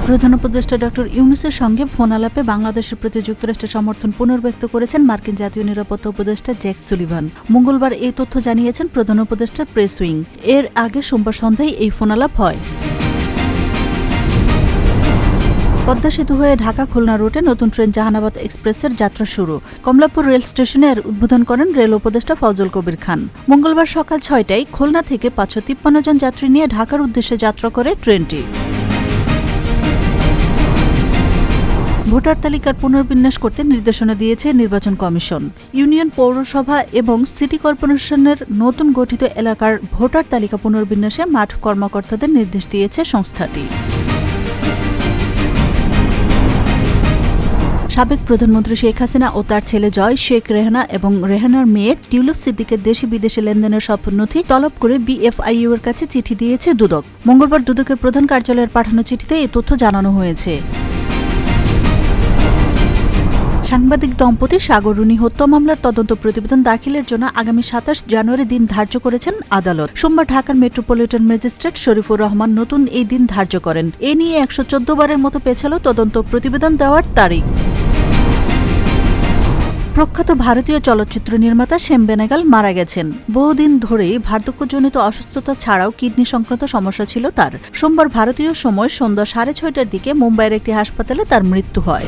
প্রধান উপদেষ্টা ডক্টর ইউনূসের সঙ্গে ফোন আলাপে বাংলাদেশের প্রতি যুক্তরাষ্ট্রের সমর্থন পুনর্ব্যক্ত করেছেন মার্কিন জাতীয় নিরাপত্তা উপদেষ্টা জ্যাক সুলিভান। মঙ্গলবার এই তথ্য জানিয়েছেন প্রধান উপদেষ্টার প্রেস উইং। এর আগে সোমবার সন্ধ্যায় এই ফোন আলাপ হয়। পদ্মা সেতু হয়ে ঢাকা খুলনা রুটে নতুন ট্রেন জাহানাবাদ এক্সপ্রেসের যাত্রা শুরু। কমলাপুর রেল স্টেশনে এর উদ্বোধন করেন রেল উপদেষ্টা ফজল কবির খান। মঙ্গলবার সকাল ৬টায় খুলনা থেকে ৫৫৩ জন যাত্রী নিয়ে ঢাকার উদ্দেশ্যে যাত্রা করে ট্রেনটি। ভোটার তালিকার পুনর্বিন্যাস করতে নির্দেশনা দিয়েছে নির্বাচন কমিশন। ইউনিয়ন, পৌরসভা এবং সিটি কর্পোরেশনের নতুন গঠিত এলাকার ভোটার তালিকা পুনর্বিন্যাসে মাঠ কর্মকর্তাদের নির্দেশ দিয়েছে সংস্থাটি। সাবেক প্রধানমন্ত্রী শেখ হাসিনা ও তার ছেলে জয়, শেখ রেহানা এবং রেহানার মেয়ে টিউলিপ সিদ্দিকের দেশি বিদেশে লেনদেনের সব নথি তলব করে বিএফআইইউ এর কাছে চিঠি দিয়েছে দুদক। মঙ্গলবার দুদকের প্রধান কার্যালয়ের পাঠানো চিঠিতে এই তথ্য জানানো হয়েছে। সাংবাদিক দম্পতি সাগর রুনি হত্যা মামলার তদন্ত প্রতিবেদন দাখিলের জন্য আগামী ২৭ জানুয়ারি দিন ধার্য করেছেন আদালত। সোমবার ঢাকার মেট্রোপলিটন ম্যাজিস্ট্রেট শরীফুর রহমান নতুন এই দিন ধার্য করেন। এ নিয়ে ১১৪ বারের মতো পেছালো তদন্ত প্রতিবেদন দেওয়ার তারিখ। প্রখ্যাত ভারতীয় চলচ্চিত্র নির্মাতা শ্যাম বেনেগাল মারা গেছেন। বহুদিন ধরেই বার্ধক্যজনিত অসুস্থতা ছাড়াও কিডনি সংক্রান্ত সমস্যা ছিল তার। সোমবার ভারতীয় সময় সন্ধ্যা ৬:৩০টার দিকে মুম্বাইয়ের একটি হাসপাতালে তার মৃত্যু হয়।